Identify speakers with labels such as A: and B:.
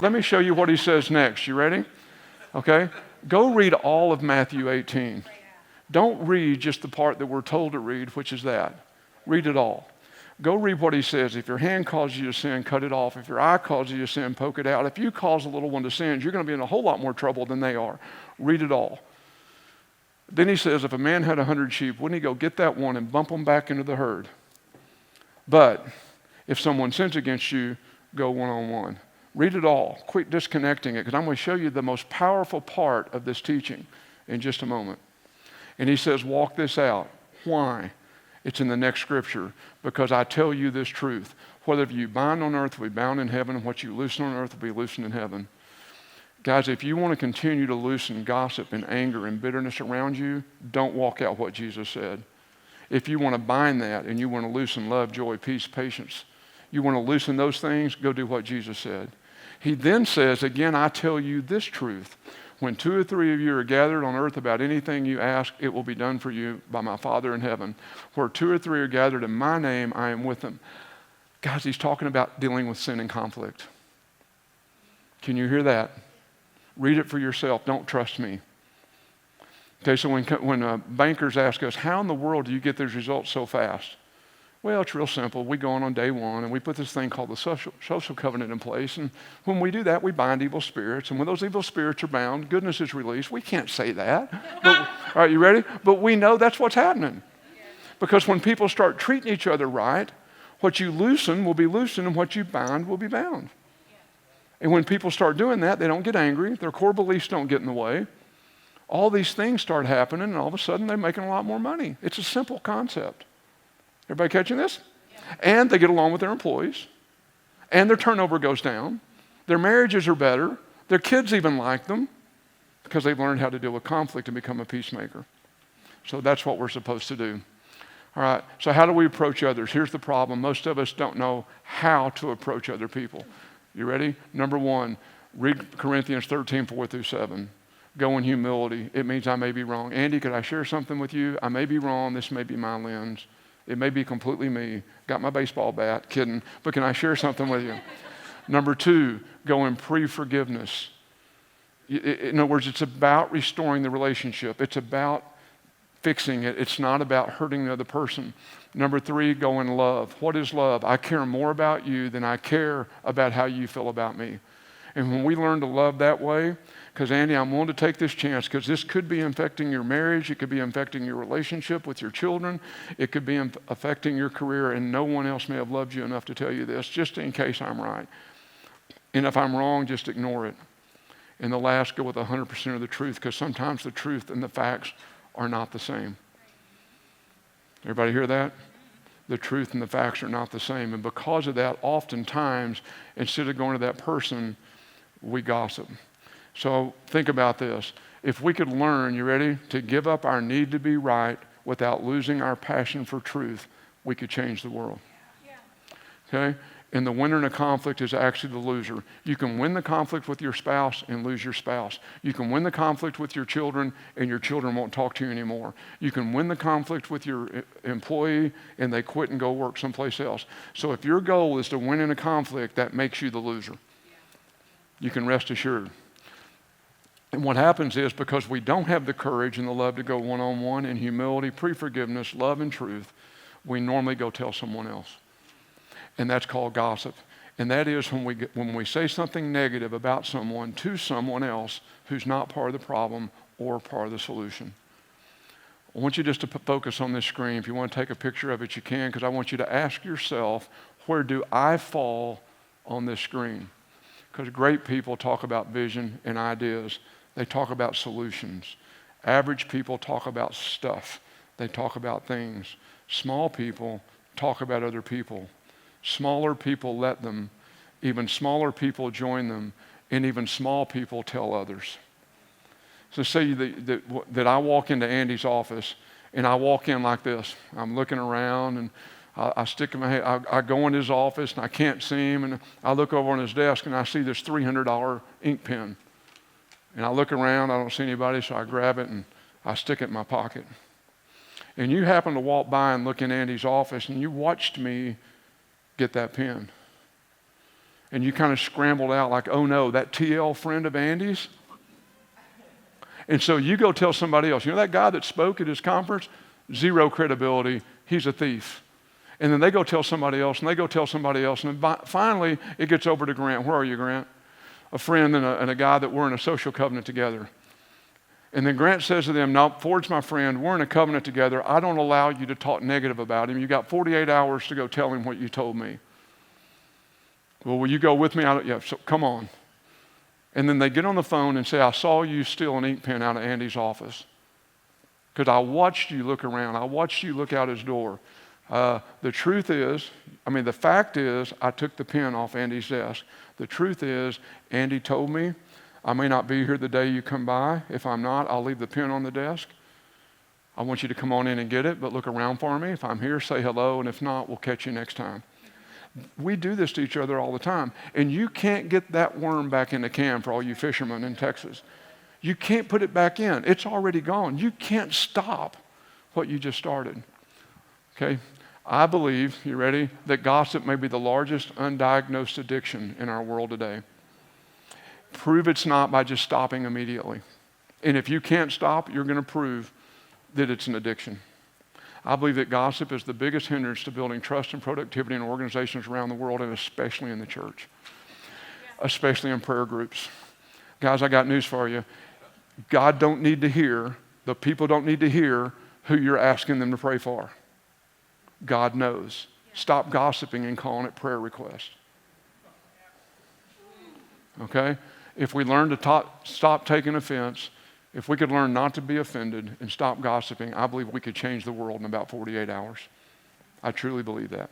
A: let me show you what he says next. You ready? Okay. Go read all of Matthew 18. Don't read just the part that we're told to read, which is that. Read it all. Go read what he says. If your hand causes you to sin, cut it off. If your eye causes you to sin, poke it out. If you cause a little one to sin, you're going to be in a whole lot more trouble than they are. Read it all. Then he says, if a man had 100 sheep, wouldn't he go get that one and bump them back into the herd? But if someone sins against you, go one-on-one. Read it all. Quit disconnecting it, because I'm going to show you the most powerful part of this teaching in just a moment. And he says, walk this out. Why? It's in the next scripture. Because I tell you this truth. Whatever you bind on earth will be bound in heaven, and what you loosen on earth will be loosened in heaven. Guys, if you want to continue to loosen gossip and anger and bitterness around you, don't walk out what Jesus said. If you want to bind that and you want to loosen love, joy, peace, patience, you want to loosen those things, go do what Jesus said. He then says, again, I tell you this truth. When 2 or 3 of you are gathered on earth about anything you ask, it will be done for you by my Father in heaven. Where 2 or 3 are gathered in my name, I am with them. Guys, he's talking about dealing with sin and conflict. Can you hear that? Read it for yourself. Don't trust me. Okay, so when bankers ask us, how in the world do you get those results so fast? Well, it's real simple. We go on day one, and we put this thing called the social covenant in place. And when we do that, we bind evil spirits. And when those evil spirits are bound, goodness is released. We can't say that. But, all right, you ready? But we know that's what's happening. Because when people start treating each other right, what you loosen will be loosened, and what you bind will be bound. And when people start doing that, they don't get angry. Their core beliefs don't get in the way. All these things start happening, and all of a sudden they're making a lot more money. It's a simple concept. Everybody catching this? Yeah. And they get along with their employees. And their turnover goes down. Their marriages are better. Their kids even like them because they've learned how to deal with conflict and become a peacemaker. So that's what we're supposed to do. All right, so how do we approach others? Here's the problem. Most of us don't know how to approach other people. You ready? Number 1, read Corinthians 13, 4-7. Go in humility. It means I may be wrong. Andy, could I share something with you? I may be wrong. This may be my lens. It may be completely me. Got my baseball bat. Kidding. But can I share something with you? Number 2, go in pre-forgiveness. In other words, it's about restoring the relationship. It's about fixing it. It's not about hurting the other person. Number 3, go in love. What is love? I care more about you than I care about how you feel about me. And when we learn to love that way, because Andy, I'm willing to take this chance because this could be affecting your marriage. It could be affecting your relationship with your children. It could be affecting your career, and no one else may have loved you enough to tell you this, just in case I'm right. And if I'm wrong, just ignore it. And the last, go with 100% of the truth, because sometimes the truth and the facts are not the same. Everybody hear that? The truth and the facts are not the same. And because of that, oftentimes, instead of going to that person, we gossip. So think about this. If we could learn, you ready, to give up our need to be right without losing our passion for truth, we could change the world. Okay? And the winner in a conflict is actually the loser. You can win the conflict with your spouse and lose your spouse. You can win the conflict with your children and your children won't talk to you anymore. You can win the conflict with your employee and they quit and go work someplace else. So if your goal is to win in a conflict, that makes you the loser. You can rest assured. And what happens is, because we don't have the courage and the love to go one-on-one in humility, pre-forgiveness, love, and truth, we normally go tell someone else. And that's called gossip. And that is when we say something negative about someone to someone else who's not part of the problem or part of the solution. I want you just to focus on this screen. If you want to take a picture of it, you can, because I want you to ask yourself, where do I fall on this screen? Because great people talk about vision and ideas. They talk about solutions. Average people talk about stuff. They talk about things. Small people talk about other people. Smaller people let them. Even smaller people join them. And even small people tell others. So say that I walk into Andy's office and I walk in like this. I'm looking around and I stick my head. I go in his office and I can't see him. And I look over on his desk and I see this $300 ink pen. And I look around, I don't see anybody, so I grab it and I stick it in my pocket. And you happen to walk by and look in Andy's office and you watched me get that pen. and you kind of scrambled out like, oh no, that TL friend of Andy's? And so you go tell somebody else, you know that guy that spoke at his conference? Zero credibility, he's a thief. And then they go tell somebody else, and they go tell somebody else, and then finally it gets over to Grant. Where are you, Grant? A friend and a guy that we're in a social covenant together. And then Grant says to them, no, Ford's my friend, we're in a covenant together, I don't allow you to talk negative about him. You got 48 hours to go tell him what you told me. Well, will you go with me? Yeah, so come on. And then they get on the phone and say, I saw you steal an ink pen out of Andy's office. Because I watched you look around. I watched you look out his door. The fact is, I took the pen off Andy's desk. The truth is, Andy told me, I may not be here the day you come by. If I'm not, I'll leave the pen on the desk. I want you to come on in and get it, but look around for me. If I'm here, say hello, and if not, we'll catch you next time. We do this to each other all the time. And you can't get that worm back in the can for all you fishermen in Texas. You can't put it back in. It's already gone. You can't stop what you just started. Okay? I believe, you ready, that gossip may be the largest undiagnosed addiction in our world today. Prove it's not by just stopping immediately. And if you can't stop, you're going to prove that it's an addiction. I believe that gossip is the biggest hindrance to building trust and productivity in organizations around the world, and especially in the church, especially in prayer groups. Guys, I got news for you. God don't need to hear, the people don't need to hear who you're asking them to pray for. God knows. Stop gossiping and calling it prayer requests. Okay? If we learn to stop taking offense, if we could learn not to be offended and stop gossiping, I believe we could change the world in about 48 hours. I truly believe that.